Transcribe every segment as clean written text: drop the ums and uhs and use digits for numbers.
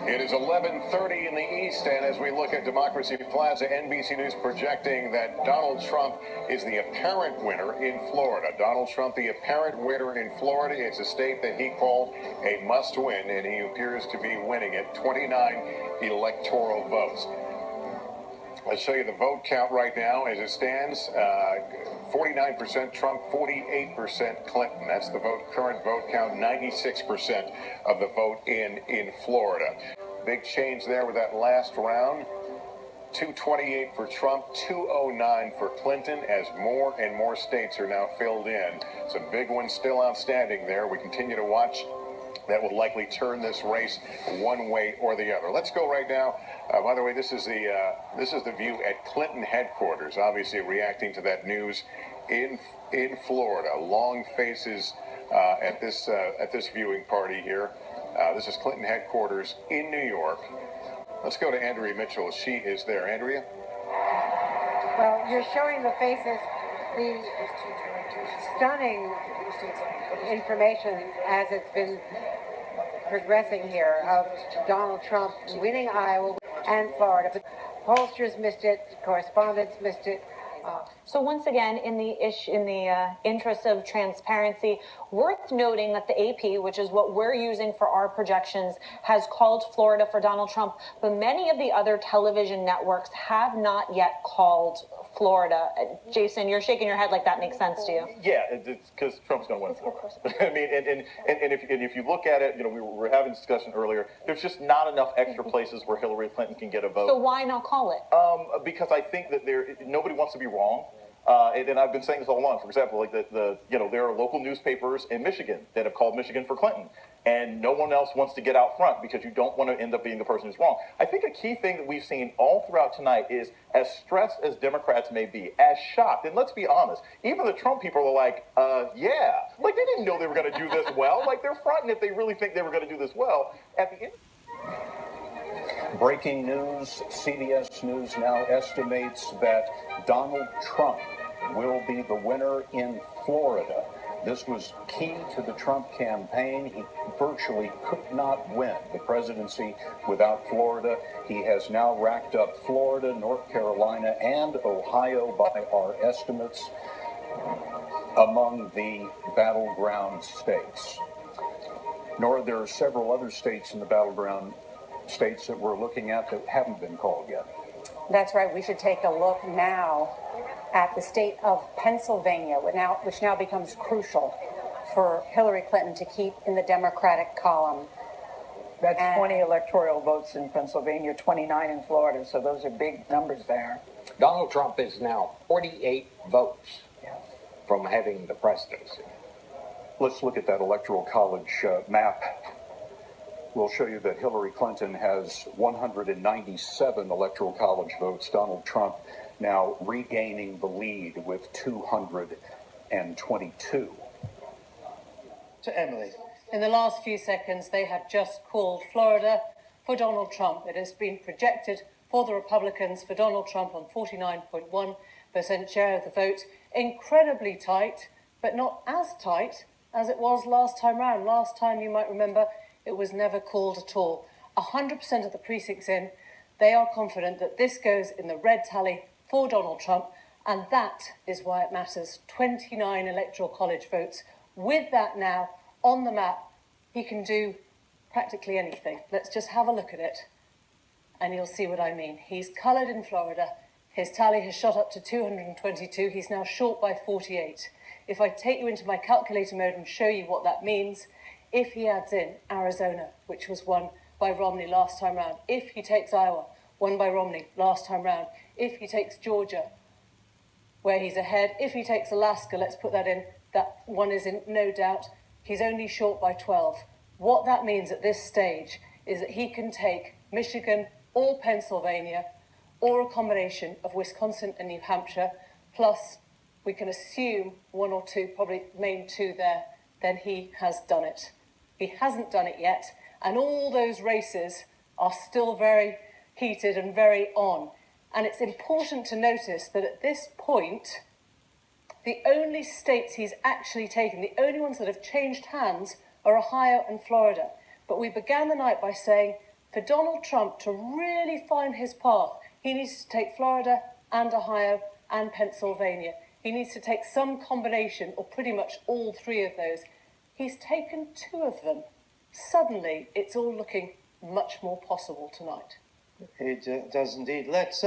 It is 11:30 in the East, and as we look at Democracy Plaza, NBC News projecting that Donald Trump is the apparent winner in Florida. Donald Trump, the apparent winner in Florida. It's a state that he called a must-win, and he appears to be winning it. 29 electoral votes. Let's show you the vote count right now as it stands. 49% Trump, 48% Clinton. That's the current vote count. 96% of the vote in Florida. Big change there with that last round. 228 for Trump, 209 for Clinton, as more and more states are now filled in. Some big ones still outstanding there. We continue to watch. That will likely turn this race one way or the other. Let's go right now. By the way, this is the view at Clinton headquarters. Obviously, reacting to that news in Florida. Long faces at this viewing party here. This is Clinton headquarters in New York. Let's go to Andrea Mitchell. She is there. Andrea. Well, you're showing the faces, the stunning information as it's been progressing here of Donald Trump winning Iowa and Florida. But pollsters missed it, correspondents missed it. So once again, in the interest of transparency, worth noting that the AP, which is what we're using for our projections, has called Florida for Donald Trump, but many of the other television networks have not yet called Florida. Jason, you're shaking your head like that makes sense to you. Yeah, it's because Trump's going to win Florida. I mean, and if you look at it, we were having a discussion earlier. There's just not enough extra places where Hillary Clinton can get a vote. So why not call it? Because I think that nobody wants to be wrong. And I've been saying this all along. For example, like there are local newspapers in Michigan that have called Michigan for Clinton, and no one else wants to get out front because you don't want to end up being the person who's wrong. I think a key thing that we've seen all throughout tonight is, as stressed as Democrats may be, as shocked, and let's be honest, even the Trump people are like, yeah, like they didn't know they were going to do this well. Like they're fronting if they really think they were going to do this well. At the end. Breaking news, CBS News now estimates that Donald Trump will be the winner in Florida. This was key to the Trump campaign. He virtually could not win the presidency without Florida. He has now racked up Florida, North Carolina, and Ohio by our estimates among the battleground states. Nor there are several other states in the battleground states that we're looking at that haven't been called yet. That's right. We should take a look now at the state of Pennsylvania, which now becomes crucial for Hillary Clinton to keep in the Democratic column. That's 20 electoral votes in Pennsylvania, 29 in Florida, so those are big numbers there. Donald Trump is now 48 votes from having the presidency. Let's look at that electoral college map. We'll show you that Hillary Clinton has 197 electoral college votes. Donald Trump now regaining the lead with 222. To Emily. In the last few seconds, they have just called Florida for Donald Trump. It has been projected for the Republicans for Donald Trump on 49.1% share of the vote. Incredibly tight, but not as tight as it was last time round. Last time, you might remember, it was never called at all. 100% of the precincts in, they are confident that this goes in the red tally for Donald Trump, and that is why it matters. 29 electoral college votes. With that now on the map, he can do practically anything. Let's just have a look at it, and you'll see what I mean. He's coloured in Florida. His tally has shot up to 222. He's now short by 48. If I take you into my calculator mode and show you what that means, if he adds in Arizona, which was won by Romney last time round, if he takes Iowa, won by Romney last time round, if he takes Georgia, where he's ahead, if he takes Alaska, let's put that in, that one is in no doubt, he's only short by 12. What that means at this stage is that he can take Michigan or Pennsylvania or a combination of Wisconsin and New Hampshire, plus we can assume one or two, probably main two there, then he has done it. He hasn't done it yet, and all those races are still very heated and very on. And it's important to notice that at this point, the only states he's actually taken, the only ones that have changed hands, are Ohio and Florida. But we began the night by saying For Donald Trump to really find his path, he needs to take Florida and Ohio and Pennsylvania. He needs to take some combination or pretty much all three of those. He's taken two of them. Suddenly, it's all looking much more possible tonight. It does indeed. Let's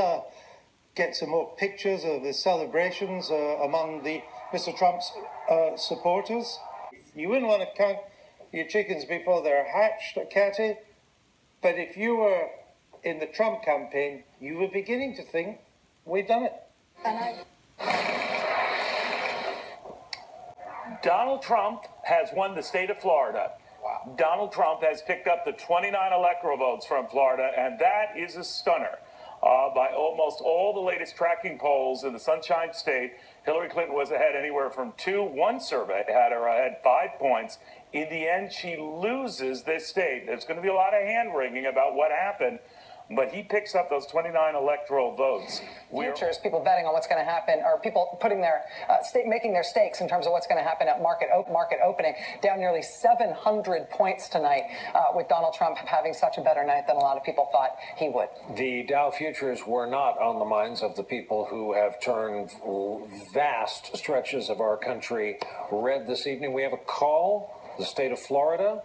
get some more pictures of the celebrations among the Mr. Trump's supporters. You wouldn't want to count your chickens before they're hatched, Cathy, but if you were in the Trump campaign, you were beginning to think, we've done it. Donald Trump has won the state of Florida. Wow. Donald Trump has picked up the 29 electoral votes from Florida, and that is a stunner. By almost all the latest tracking polls in the Sunshine State, Hillary Clinton was ahead anywhere from 2. One survey had her ahead 5 points. In the end, she loses this state. There's going to be a lot of hand-wringing about what happened, but he picks up those 29 electoral votes. Futures, people betting on what's going to happen, or people putting their making their stakes in terms of what's going to happen at market opening, down nearly 700 points tonight, with Donald Trump having such a better night than a lot of people thought he would. The Dow futures were not on the minds of the people who have turned vast stretches of our country red this evening. We have a call, the state of Florida.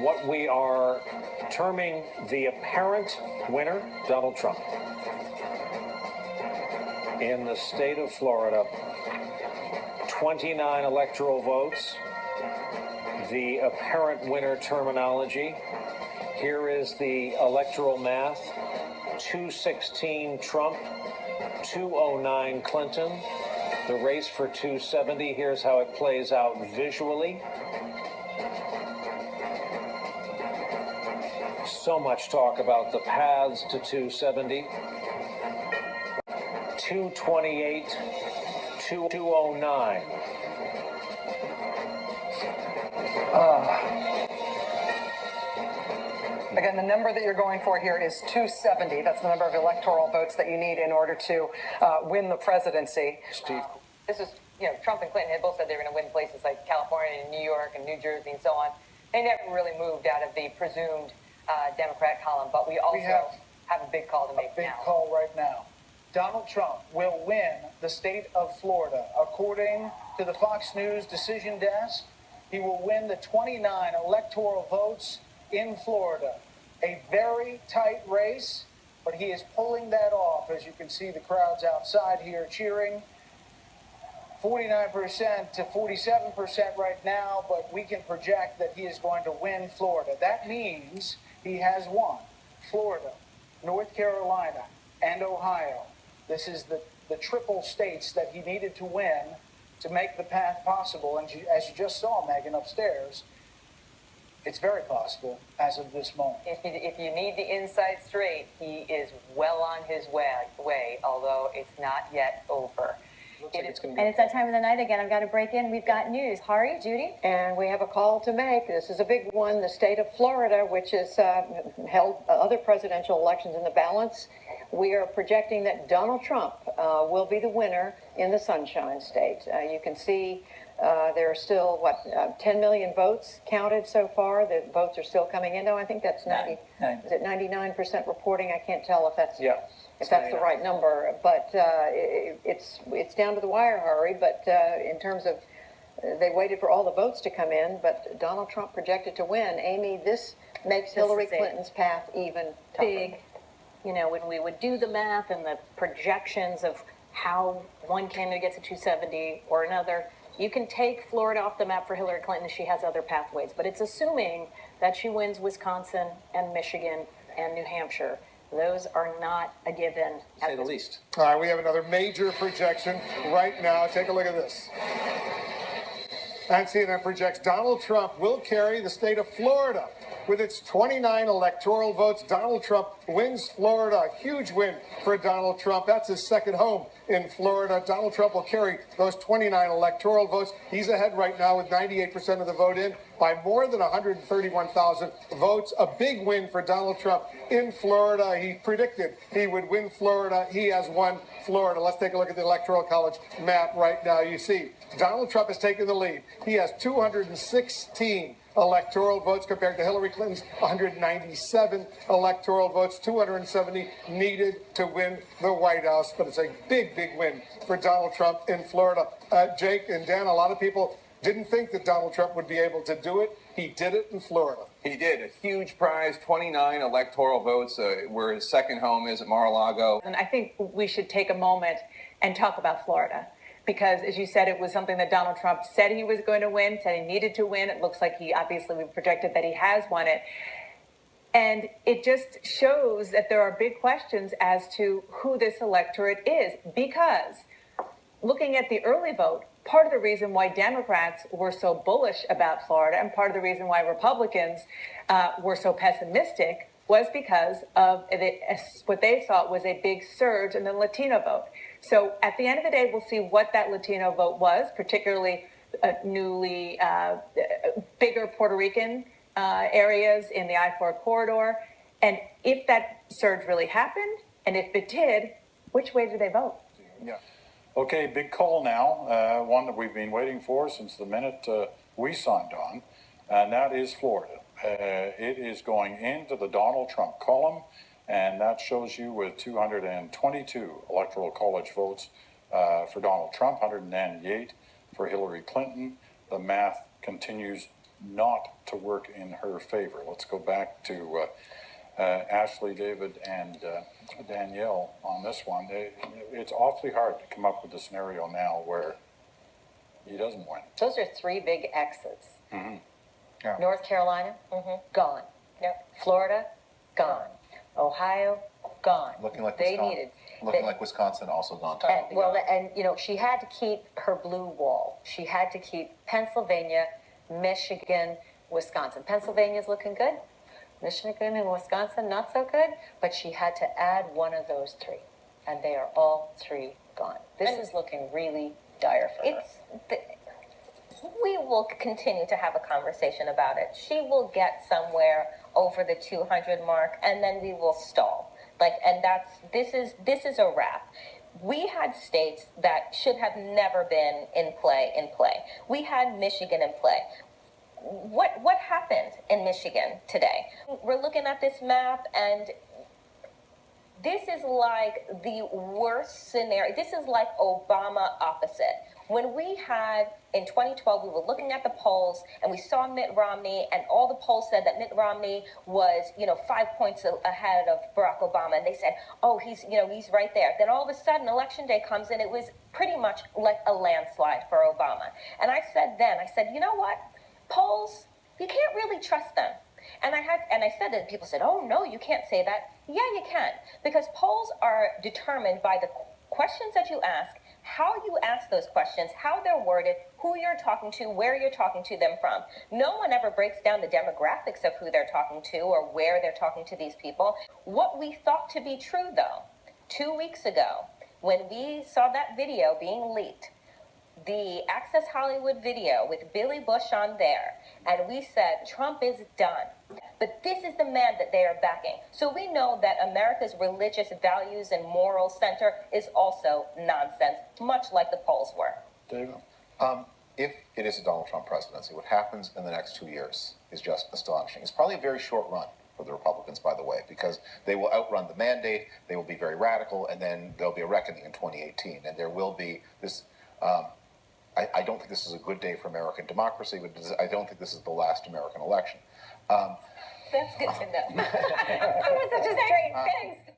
What we are terming the apparent winner, Donald Trump. In the state of Florida, 29 electoral votes. The apparent winner terminology. Here is the electoral math. 216 Trump, 209 Clinton. The race for 270, here's how it plays out visually. So much talk about the paths to 270. 228, 209. Again, the number that you're going for here is 270. That's the number of electoral votes that you need in order to win the presidency. Steve. This is, Trump and Clinton had both said they were going to win places like California and New York and New Jersey and so on. They never really moved out of the presumed Democrat column, but we also have a big call to make now. A big call right now. Donald Trump will win the state of Florida. According to the Fox News decision desk, he will win the 29 electoral votes in Florida. A very tight race, but he is pulling that off. As you can see, the crowds outside here cheering. 49% to 47% right now, but we can project that he is going to win Florida. That means he has won Florida, North Carolina, and Ohio. This is the triple states that he needed to win to make the path possible. And as you just saw, Megan, upstairs, it's very possible as of this moment. If you need the inside straight, he is well on his way, although it's not yet over. And it's that time of the night again. I've got to break in. We've got news. Hari, Judy? And we have a call to make. This is a big one. The state of Florida, which has held other presidential elections in the balance. We are projecting that Donald Trump will be the winner in the Sunshine State. You can see there are still, 10 million votes counted so far. The votes are still coming in. No, I think that's 99% reporting. I can't tell if that's... Yeah. If that's the right number, but it's down to the wire, Hari. But in terms of, they waited for all the votes to come in, but Donald Trump projected to win. Amy, this makes Hillary Clinton's path even tougher. Big. When we would do the math and the projections of how one candidate gets to 270 or another, you can take Florida off the map for Hillary Clinton. She has other pathways, but it's assuming that she wins Wisconsin and Michigan and New Hampshire. Those are not a given. To say the least. All right, we have another major projection right now. Take a look at this. And CNN projects Donald Trump will carry the state of Florida. With its 29 electoral votes, Donald Trump wins Florida. A huge win for Donald Trump. That's his second home in Florida. Donald Trump will carry those 29 electoral votes. He's ahead right now with 98% of the vote in. by more than 131,000 votes. A big win for Donald Trump in Florida. He predicted he would win Florida. He has won Florida. Let's take a look at the Electoral College map right now. You see, Donald Trump has taken the lead. He has 216 electoral votes compared to Hillary Clinton's 197 electoral votes, 270 needed to win the White House. But it's a big, big win for Donald Trump in Florida. Jake and Dan, a lot of people didn't think that Donald Trump would be able to do it. He did it in Florida. He did. A huge prize, 29 electoral votes, where his second home is at Mar-a-Lago. And I think we should take a moment and talk about Florida. Because, as you said, it was something that Donald Trump said he was going to win, said he needed to win. It looks like we've projected that he has won it. And it just shows that there are big questions as to who this electorate is. Because looking at the early vote, part of the reason why Democrats were so bullish about Florida and part of the reason why Republicans were so pessimistic was because of what they thought was a big surge in the Latino vote. So at the end of the day, we'll see what that Latino vote was, particularly newly bigger Puerto Rican areas in the I-4 corridor. And if that surge really happened, and if it did, which way did they vote? Yeah. Okay, big call now, one that we've been waiting for since the minute we signed on, and that is Florida. It is going into the Donald Trump column, and that shows you with 222 electoral college votes for Donald Trump, 198 for Hillary Clinton. The math continues not to work in her favor. Let's go back to Ashley, David, and Danielle on this one. It's awfully hard to come up with a scenario now where he doesn't win. Those are three big X's. Mm-hmm. Yeah. North Carolina, gone. Yep. Florida, gone. Ohio, gone. Looking like they Wisconsin. needed. Like Wisconsin, also gone. And you know, she had to keep her blue wall. She had to keep Pennsylvania, Michigan, Wisconsin. Pennsylvania's looking good. Michigan and Wisconsin, not so good. But she had to add one of those three, and they are all three gone. This is looking really dire for her. We will continue to have a conversation about it. She will get somewhere over the 200 mark, and then we will stall. This is a wrap. We had states that should have never been in play. We had Michigan in play. What happened in Michigan today? We're looking at this map, and this is like the worst scenario. This is like Obama opposite. When we had, in 2012, we were looking at the polls and we saw Mitt Romney, and all the polls said that Mitt Romney was, 5 points ahead of Barack Obama. And they said, oh, he's right there. Then all of a sudden, Election Day comes and it was pretty much like a landslide for Obama. And I said, you know what? Polls, you can't really trust them. And I said that, people said, oh, no, you can't say that. Yeah, you can. Because polls are determined by the questions that you ask, how you ask those questions, how they're worded, who you're talking to, where you're talking to them from. No one ever breaks down the demographics of who they're talking to or where they're talking to these people. What we thought to be true, though, 2 weeks ago, when we saw that video being leaked, the Access Hollywood video with Billy Bush on there, and we said, Trump is done. But this is the man that they are backing. So we know that America's religious values and moral center is also nonsense, much like the polls were. David? If it is a Donald Trump presidency, what happens in the next 2 years is just astonishing. It's probably a very short run for the Republicans, by the way, because they will outrun the mandate, they will be very radical, and then there'll be a reckoning in 2018. And there will be this... I don't think this is a good day for American democracy, but I don't think this is the last American election. That's good to know. That was such a straight face.